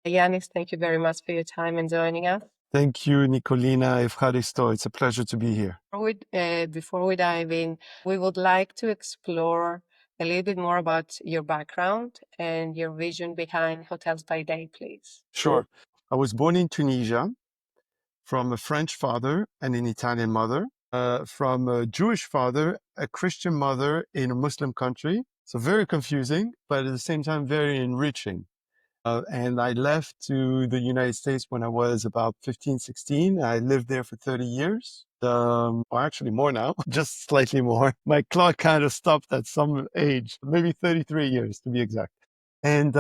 Yannis, thank you very much for your time and joining us. Thank you, Nikolina Christo. It's a pleasure to be here. Before we dive in, we would like to explore a little bit more about your background and your vision behind Hotels by Day, please. Sure. I was born in Tunisia from a French father and an Italian mother, from a Jewish father, a Christian mother in a Muslim country. So very confusing, but at the same time, very enriching. And I left to the United States when I was about 15, 16. I lived there for 30 years. Or actually more now, just slightly more. My clock kind of stopped at some age, maybe 33 years to be exact. And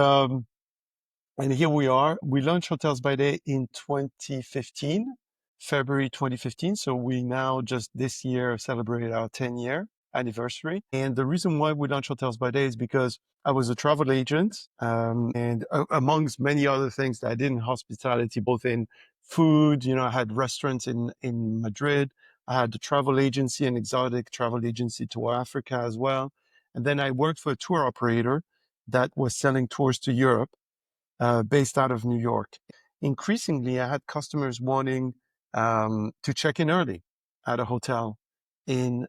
here we are. We launched Hotels by Day in 2015, February 2015. So we now just this year celebrated our 10-year anniversary. And the reason why we launched Hotels by Day is because I was a travel agent, and amongst many other things that I did in hospitality, both in food, I had restaurants in Madrid. I had a travel agency, an exotic travel agency to Africa as well. And then I worked for a tour operator that was selling tours to Europe, based out of New York. Increasingly, I had customers wanting to check in early at a hotel in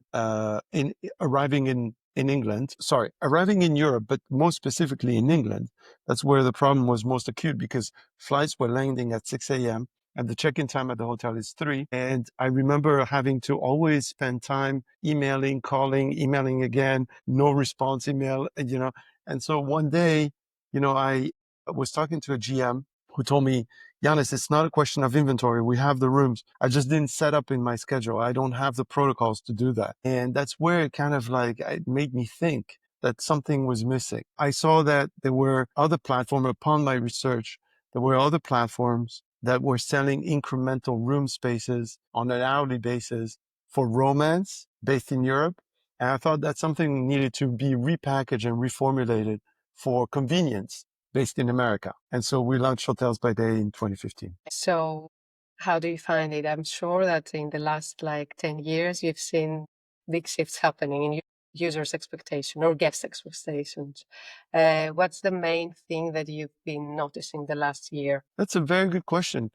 arriving in England. Sorry, arriving in Europe, but most specifically in England. That's where the problem was most acute because flights were landing at 6 a.m. and the check-in time at the hotel is 3. And I remember having to always spend time emailing, calling, emailing again, no response email, And so one day, I was talking to a GM who told me, Yannis, it's not a question of inventory. We have the rooms. I just didn't set up in my schedule. I don't have the protocols to do that. And that's where it kind of it made me think that something was missing. I saw that there were other platforms upon my research. There were other platforms that were selling incremental room spaces on an hourly basis for romance based in Europe. And I thought that something needed to be repackaged and reformulated for convenience based in America. And so we launched Hotels by Day in 2015. So how do you find it? I'm sure that in the last 10 years, you've seen big shifts happening in users' expectation or guest expectations. What's the main thing that you've been noticing the last year? That's a very good question.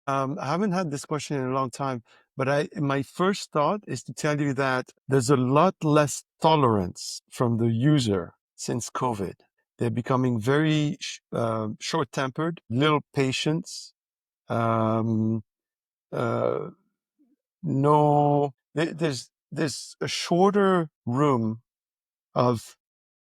I haven't had this question in a long time, but my first thought is to tell you that there's a lot less tolerance from the user since COVID. They're becoming very short-tempered, little patience. There's a shorter room of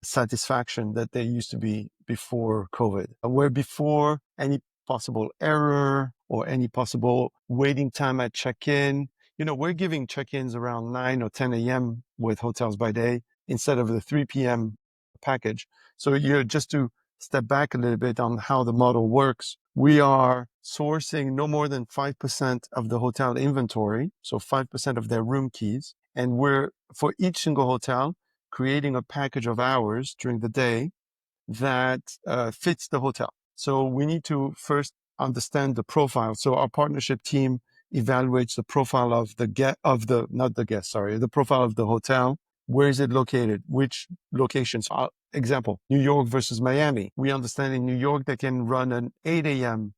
satisfaction that there used to be before COVID, where before any possible error or any possible waiting time at check-in, we're giving check-ins around 9 or 10 a.m. with Hotels by Day instead of the 3 p.m. package. So just to step back a little bit on how the model works, we are sourcing no more than 5% of the hotel inventory, so 5% of their room keys. And we're, for each single hotel, creating a package of hours during the day that fits the hotel. So we need to first understand the profile. So our partnership team evaluates the profile of the profile of the hotel. Where is it located? Which locations? Example, New York versus Miami. We understand in New York they can run an 8 a.m.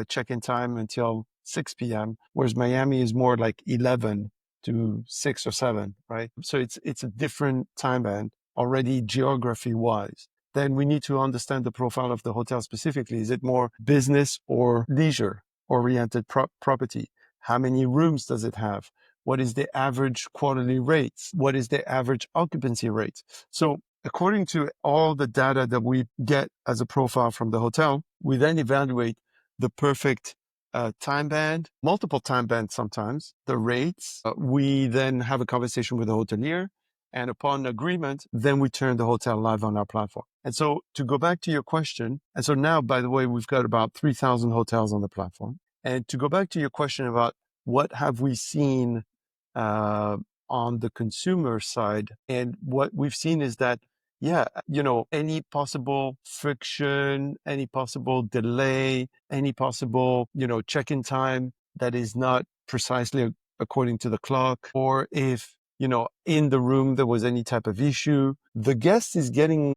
Check-in time until 6 p.m., whereas Miami is more like 11 to 6 or 7, right? So it's a different time band already geography-wise. Then we need to understand the profile of the hotel specifically. Is it more business or leisure-oriented property? How many rooms does it have? What is the average quarterly rates? What is the average occupancy rate? So according to all the data that we get as a profile from the hotel, we then evaluate the perfect time band, multiple time bands sometimes, the rates. We then have a conversation with the hotelier, and upon agreement, then we turn the hotel live on our platform. And so to go back to your question, and so now, by the way, we've got about 3,000 hotels on the platform. And to go back to your question about what have we seen on the consumer side, and what we've seen is that any possible friction, any possible delay, any possible, check-in time that is not precisely according to the clock, or if, in the room there was any type of issue, the guest is getting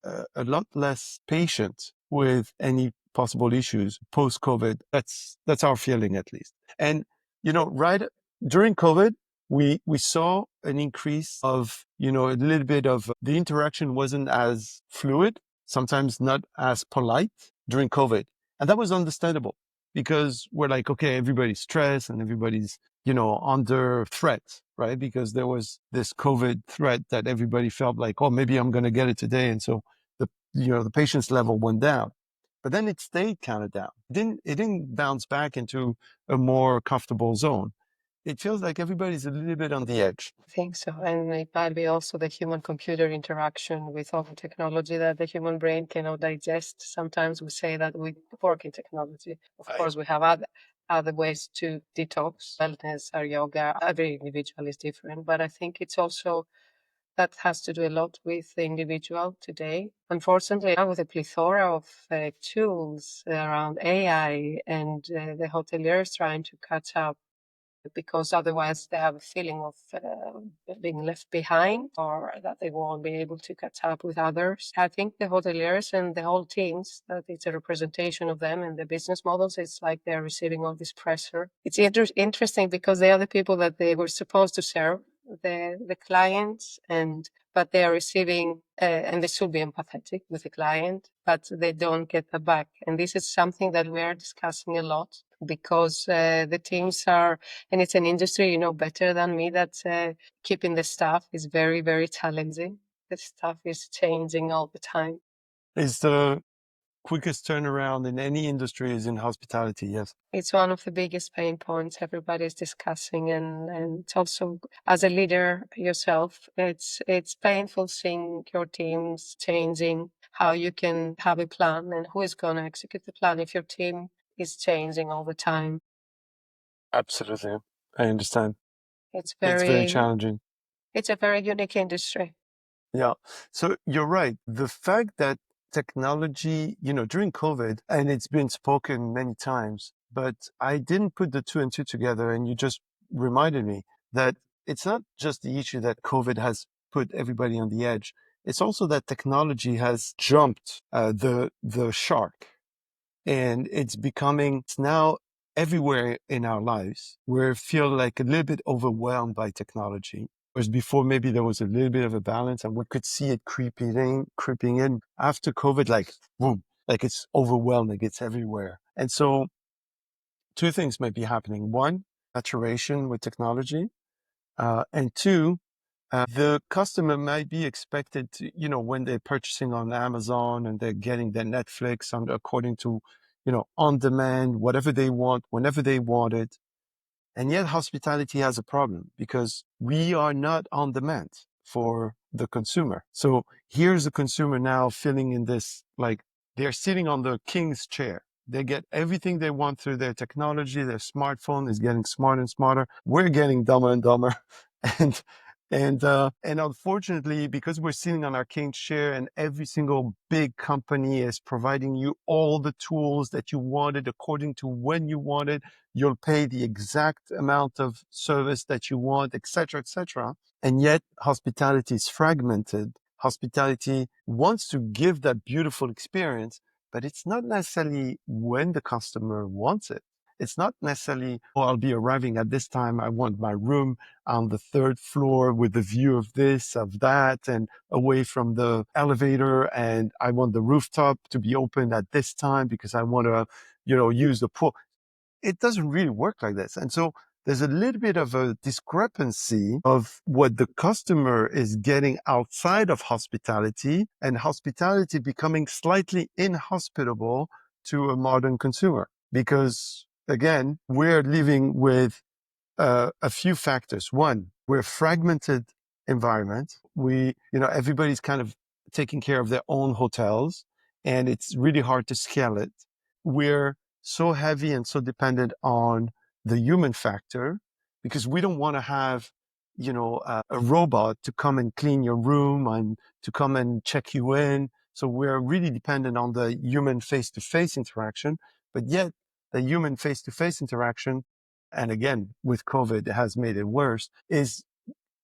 a lot less patient with any possible issues post-COVID. That's our feeling, at least. And, right during COVID, we saw an increase of, a little bit of the interaction wasn't as fluid, sometimes not as polite during COVID. And that was understandable because we're like, okay, everybody's stressed and everybody's, under threat, right? Because there was this COVID threat that everybody felt like, oh, maybe I'm going to get it today. And so the patient's level went down, but then it stayed kind of down. It didn't bounce back into a more comfortable zone. It feels like everybody's a little bit on the edge. I think so. And it might be also the human-computer interaction with all the technology that the human brain cannot digest. Sometimes we say that we work in technology. Of course, we have other ways to detox, wellness or yoga. Every individual is different, but I think it's also that has to do a lot with the individual today. Unfortunately, now with a plethora of tools around AI and the hoteliers trying to catch up because otherwise they have a feeling of being left behind or that they won't be able to catch up with others. I think the hoteliers and the whole teams, that it's a representation of them and the business models, it's like they're receiving all this pressure. It's interesting because they are the people that they were supposed to serve, the clients, but they are receiving, and they should be empathetic with the client, but they don't get that back. And this is something that we are discussing a lot because the teams are, and it's an industry, better than me, that keeping the staff is very, very challenging. The staff is changing all the time. Is the quickest turnaround in any industry is in hospitality, yes. It's one of the biggest pain points everybody's discussing, and it's also, as a leader yourself, it's painful seeing your teams changing, how you can have a plan and who is going to execute the plan if your team is changing all the time. Absolutely. I understand. It's It's very very, challenging. it's a very unique industry. Yeah. So you're right. The fact that technology, during COVID, and it's been spoken many times, but I didn't put the two and two together. And you just reminded me that it's not just the issue that COVID has put everybody on the edge. It's also that technology has jumped the shark, and it's now everywhere in our lives. We feel like a little bit overwhelmed by technology. Whereas before, maybe there was a little bit of a balance and we could see it creeping in. After COVID, like, boom, like it's overwhelming. It's everywhere. And so two things might be happening. One, saturation with technology. And two, the customer might be expected to, when they're purchasing on Amazon and they're getting their Netflix according to, on demand, whatever they want, whenever they want it. And yet hospitality has a problem because we are not on demand for the consumer. So here's the consumer now feeling in this, like they're sitting on the king's chair. They get everything they want through their technology. Their smartphone is getting smarter and smarter. We're getting dumber and dumber. And and unfortunately, because we're sitting on our king's chair and every single big company is providing you all the tools that you wanted according to when you wanted, you'll pay the exact amount of service that you want, etc., etc. And yet hospitality is fragmented. Hospitality wants to give that beautiful experience, but it's not necessarily when the customer wants it. It's not necessarily, oh, I'll be arriving at this time. I want my room on the third floor with the view of this, of that, and away from the elevator. And I want the rooftop to be open at this time because I want to, use the pool. It doesn't really work like this. And so there's a little bit of a discrepancy of what the customer is getting outside of hospitality and hospitality becoming slightly inhospitable to a modern consumer. Because again, we're living with a few factors. One, we're a fragmented environment. Everybody's kind of taking care of their own hotels, and it's really hard to scale it. We're so heavy and so dependent on the human factor because we don't want to have, a robot to come and clean your room and to come and check you in. So we're really dependent on the human face-to-face interaction, but yet the human face-to-face interaction, and again, with COVID, it has made it worse, is,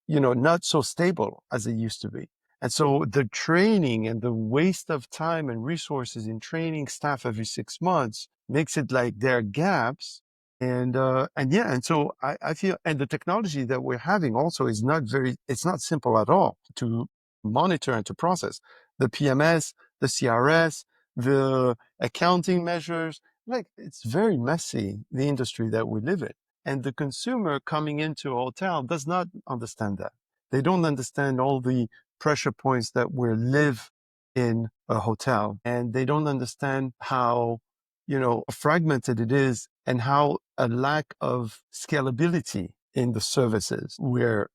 not so stable as it used to be. And so the training and the waste of time and resources in training staff every 6 months makes it like there are gaps. And yeah, and so I feel, and the technology that we're having also is not it's not simple at all to monitor and to process. The PMS, the CRS, the accounting measures, like it's very messy, the industry that we live in. And the consumer coming into a hotel does not understand that. They don't understand all the pressure points that we live in a hotel, and they don't understand how, fragmented it is and how a lack of scalability in the services we're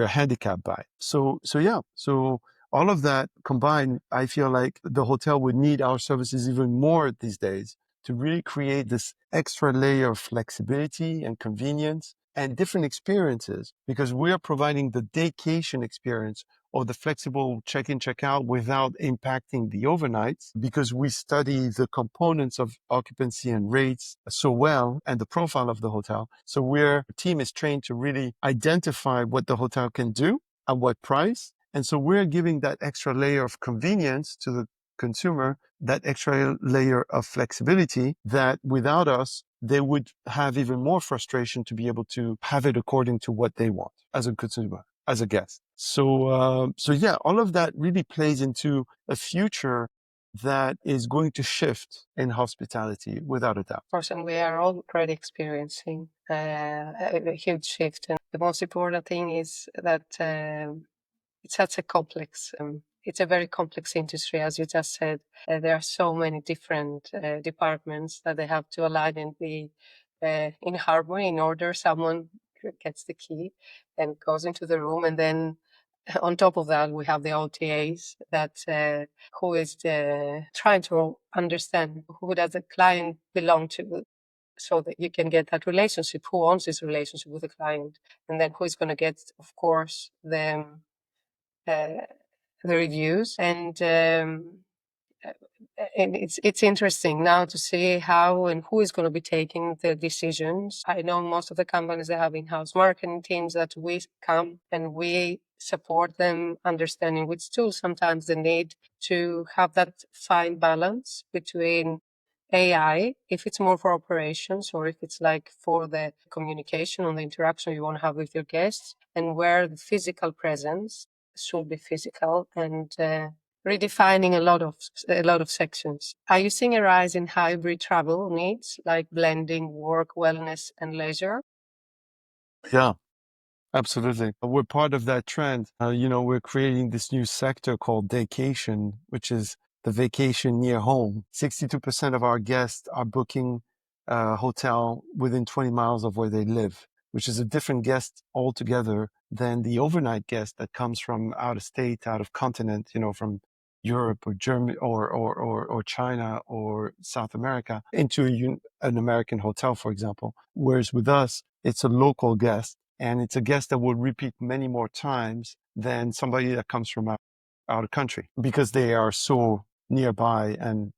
handicapped by. So yeah. So all of that combined, I feel like the hotel would need our services even more these days to really create this extra layer of flexibility and convenience and different experiences, because we are providing the daycation experience or the flexible check-in, check-out without impacting the overnights, because we study the components of occupancy and rates so well and the profile of the hotel. So our team is trained to really identify what the hotel can do at what price. And so we're giving that extra layer of convenience to the consumer, that extra layer of flexibility that without us, they would have even more frustration to be able to have it according to what they want as a consumer, as a guest. So yeah, all of that really plays into a future that is going to shift in hospitality without a doubt. Of course, and we are already experiencing a huge shift. And the most important thing is that it's such a complex, it's a very complex industry, as you just said. There are so many different departments that they have to align and be in harmony in order. Someone gets the key and goes into the room, and then on top of that, we have the OTAs that who is trying to understand who does the client belong to, so that you can get that relationship, who owns this relationship with the client, and then who is going to get, of course, uh, the reviews. And it's interesting now to see how and who is going to be taking the decisions. I know most of the companies, they have in-house marketing teams that we come and we support them understanding which tools sometimes they need to have that fine balance between AI, if it's more for operations or if it's like for the communication or the interaction you want to have with your guests, and where the physical presence should be physical, and redefining a lot of sections. Are you seeing a rise in hybrid travel needs, like blending work, wellness, and leisure? Yeah. Absolutely. We're part of that trend. We're creating this new sector called Daycation, which is the vacation near home. 62% of our guests are booking a hotel within 20 miles of where they live, which is a different guest altogether than the overnight guest that comes from out of state, out of continent, from Europe or Germany or China or South America into an American hotel, for example. Whereas with us, it's a local guest, and it's a guest that will repeat many more times than somebody that comes from out of country, because they are so nearby and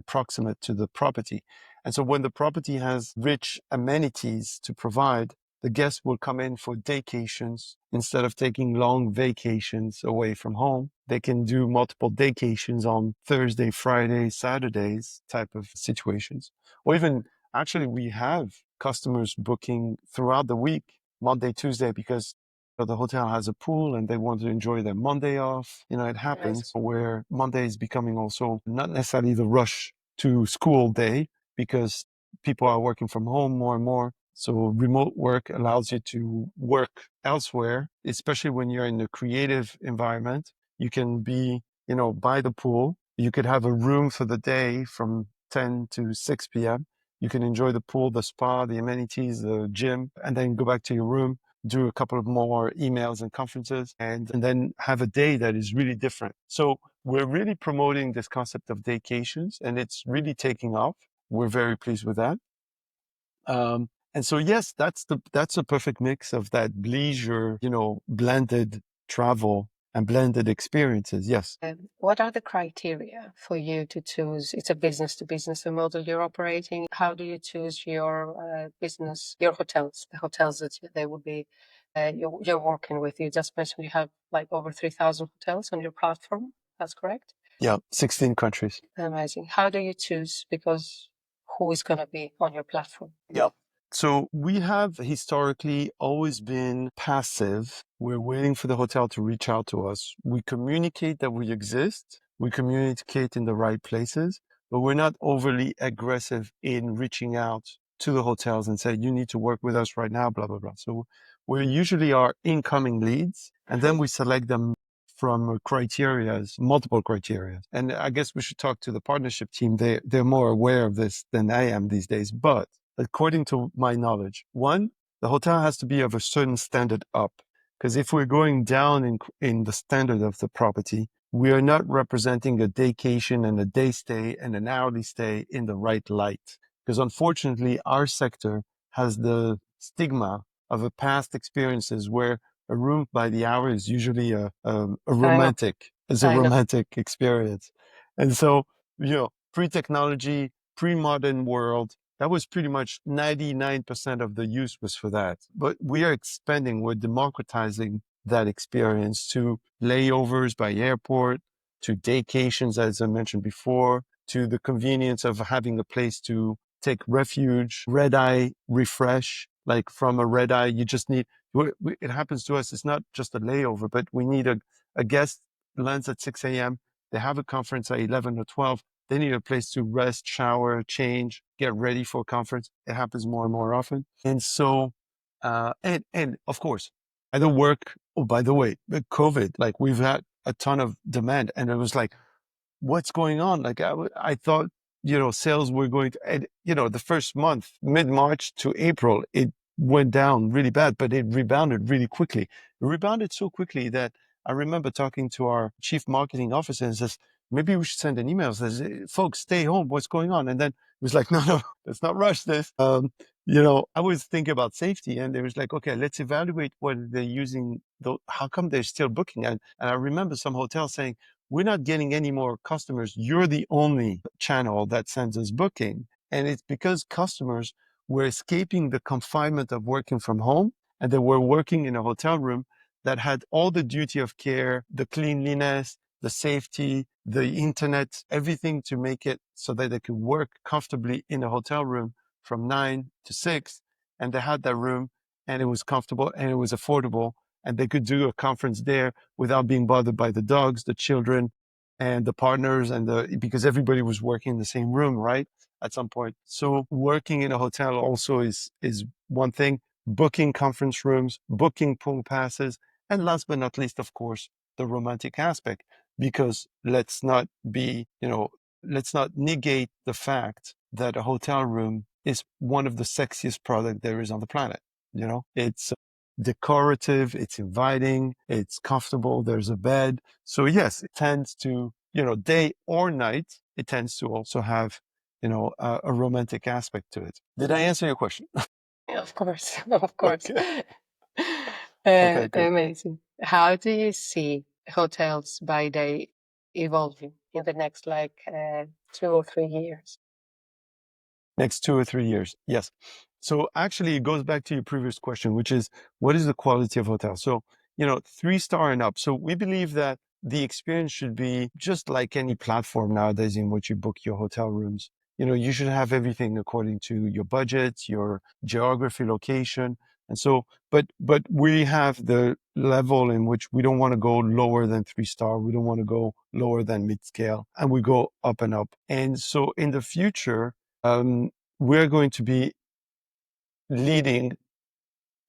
proximate to the property. And so when the property has rich amenities to provide, the guests will come in for daycations. Instead of taking long vacations away from home, they can do multiple daycations on Thursday, Friday, Saturdays type of situations. Or even, actually, we have customers booking throughout the week, Monday, Tuesday, because the hotel has a pool and they want to enjoy their Monday off. It happens where Monday is becoming also not necessarily the rush to school day, because people are working from home more and more. So remote work allows you to work elsewhere, especially when you're in a creative environment. You can be, by the pool. You could have a room for the day from 10 to 6 p.m. You can enjoy the pool, the spa, the amenities, the gym, and then go back to your room, do a couple of more emails and conferences, and then have a day that is really different. So we're really promoting this concept of daycations, and it's really taking off. We're very pleased with that. And so, yes, that's a perfect mix of that leisure, blended travel and blended experiences. Yes. What are the criteria for you to choose? It's a business to business model you're operating. How do you choose your business, your hotels, the hotels that they would be you're working with. You just mentioned you have like over 3,000 hotels on your platform. That's correct? Yeah, 16 countries. Amazing. How do you choose? Because who is going to be on your platform? Yeah. So we have historically always been passive. We're waiting for the hotel to reach out to us. We communicate that we exist. We communicate in the right places, but we're not overly aggressive in reaching out to the hotels and say, you need to work with us right now, blah, blah, blah. So we usually are incoming leads, and then we select them from criterias, multiple criteria. And I guess we should talk to the partnership team. They're more aware of this than I am these days. But according to my knowledge, one, the hotel has to be of a certain standard up. Because if we're going down in the standard of the property, we are not representing a daycation and a day stay and an hourly stay in the right light. Because unfortunately, our sector has the stigma of a past experiences where a room by the hour is usually a I know. I know. romantic experience. And so, pre-technology, pre-modern world, that was pretty much 99% of the use was for that. But we are expanding, we're democratizing that experience to layovers by airport, to daycations, as I mentioned before, to the convenience of having a place to take refuge, red eye refresh. Like from a red eye, you just need, it happens to us, it's not just a layover, but we need a guest lands at 6 a.m. They have a conference at 11 or 12. They need a place to rest, shower, change, get ready for a conference. It happens more and more often. And so, and of course, I don't work. Oh, by the way, with COVID, like we've had a ton of demand, and it was like, what's going on? Like I thought, sales were going to, and, the first month, mid-March to April, it went down really bad, but it rebounded really quickly. It rebounded so quickly that I remember talking to our chief marketing officer and says, maybe we should send an email that says, folks, stay home. What's going on? And then it was like, no, let's not rush this. I was thinking about safety, and it was like, okay, let's evaluate what they're using. How come they're still booking? And I remember some hotels saying, we're not getting any more customers. You're the only channel that sends us booking. And it's because customers were escaping the confinement of working from home, and they were working in a hotel room that had all the duty of care, the cleanliness, the safety, the internet, everything to make it so that they could work comfortably in a hotel room from 9 to 6. And they had that room, and it was comfortable and it was affordable, and they could do a conference there without being bothered by the dogs, the children, and the partners, because everybody was working in the same room, right? At some point. So working in a hotel also is one thing. Booking conference rooms, booking pool passes, and last but not least, of course, the romantic aspect. Because let's not negate the fact that a hotel room is one of the sexiest product there is on the planet. It's decorative, it's inviting, it's comfortable, there's a bed. So yes, it tends to, day or night, it tends to also have, a romantic aspect to it. Did I answer your question? Of course. Of course. Okay. Okay, good. Amazing. How do you see hotels by day evolving in the next 2 or 3 years? Next 2 or 3 years. Yes. So actually, it goes back to your previous question, which is what is the quality of hotel? So, 3-star and up. So we believe that the experience should be just like any platform nowadays in which you book your hotel rooms. You should have everything according to your budget, your geography, location. And so, but we have the level in which we don't want to go lower than 3-star. We don't want to go lower than mid-scale, and we go up and up. And so in the future, we're going to be leading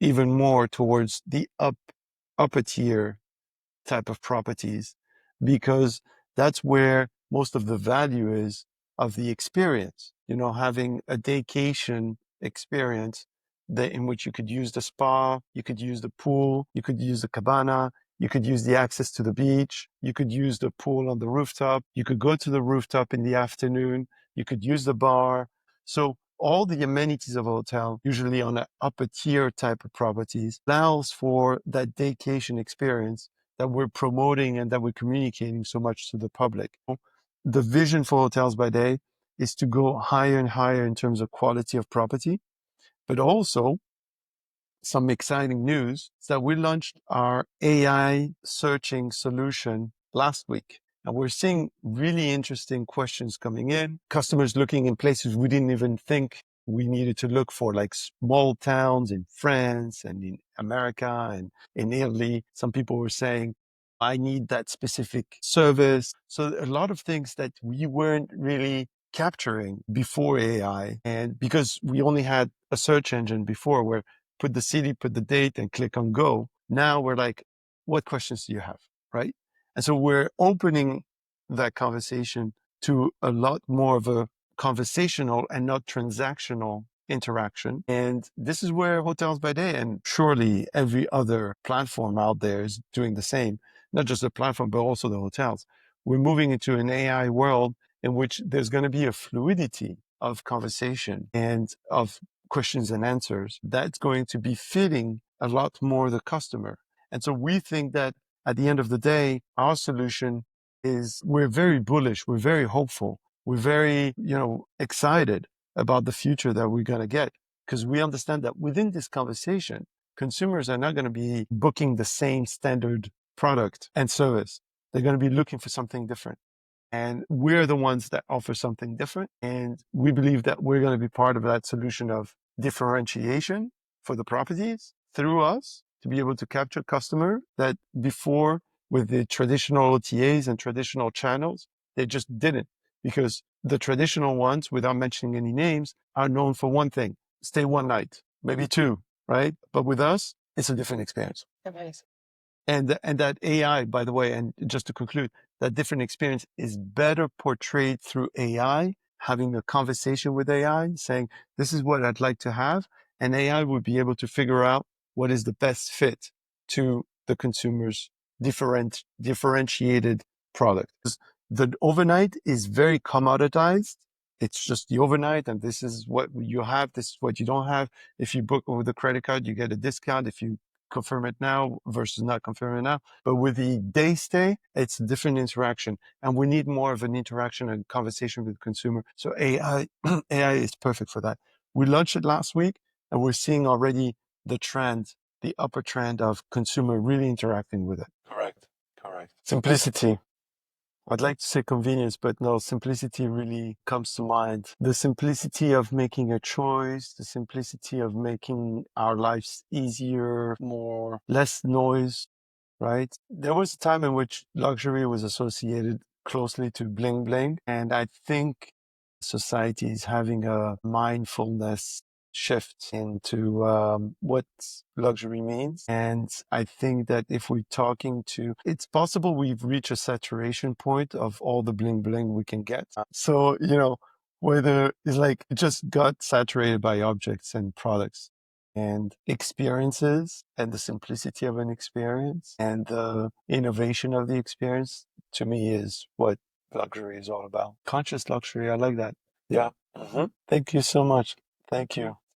even more towards the upper tier type of properties, because that's where most of the value is of the experience. Having a daycation experience in which you could use the spa, you could use the pool, you could use the cabana, you could use the access to the beach, you could use the pool on the rooftop, you could go to the rooftop in the afternoon, you could use the bar. So all the amenities of a hotel, usually on an upper tier type of properties, allows for that daycation experience that we're promoting and that we're communicating so much to the public. The vision for hotels by day is to go higher and higher in terms of quality of property, but also some exciting news is that we launched our AI searching solution last week. And we're seeing really interesting questions coming in, customers looking in places we didn't even think we needed to look for, like small towns in France and in America and in Italy. Some people were saying, I need that specific service. So a lot of things that we weren't really capturing before AI. And because we only had a search engine before where put the city, put the date and click on go. Now we're like, what questions do you have? Right. And so we're opening that conversation to a lot more of a conversational and not transactional interaction. And this is where Hotels by Day and surely every other platform out there is doing the same, not just the platform, but also the hotels. We're moving into an AI world in which there's going to be a fluidity of conversation and of questions and answers that's going to be fitting a lot more the customer. And so we think that at the end of the day, our solution is we're very bullish, we're very hopeful, we're very, excited about the future that we're going to get because we understand that within this conversation, consumers are not going to be booking the same standard product and service. They're going to be looking for something different. And we're the ones that offer something different. And we believe that we're going to be part of that solution of differentiation for the properties through us to be able to capture customer that before with the traditional OTAs and traditional channels, they just didn't because the traditional ones, without mentioning any names, are known for one thing, stay one night, maybe two, right? But with us, it's a different experience. Amazing. And that AI, by the way, and just to conclude, that different experience is better portrayed through AI, having a conversation with AI, saying, this is what I'd like to have. And AI would be able to figure out what is the best fit to the consumer's differentiated product. The overnight is very commoditized. It's just the overnight, and this is what you have, this is what you don't have. If you book with a credit card, you get a discount. If you confirm it now versus not confirm it now. But with the day stay, it's a different interaction. And we need more of an interaction and conversation with the consumer. So AI, AI is perfect for that. We launched it last week and we're seeing already the trend, the upper trend of consumer really interacting with it. Correct. Simplicity. I'd like to say convenience, but no, simplicity really comes to mind. The simplicity of making a choice, the simplicity of making our lives easier, less noise, right? There was a time in which luxury was associated closely to bling bling. And I think society is having a mindfulness shift into what luxury means. And I think that if we're talking to, it's possible we've reached a saturation point of all the bling bling we can get. So, whether it's like it just got saturated by objects and products and experiences and the simplicity of an experience and the innovation of the experience to me is what luxury is all about. Conscious luxury. I like that. Yeah. Thank you so much. Thank you.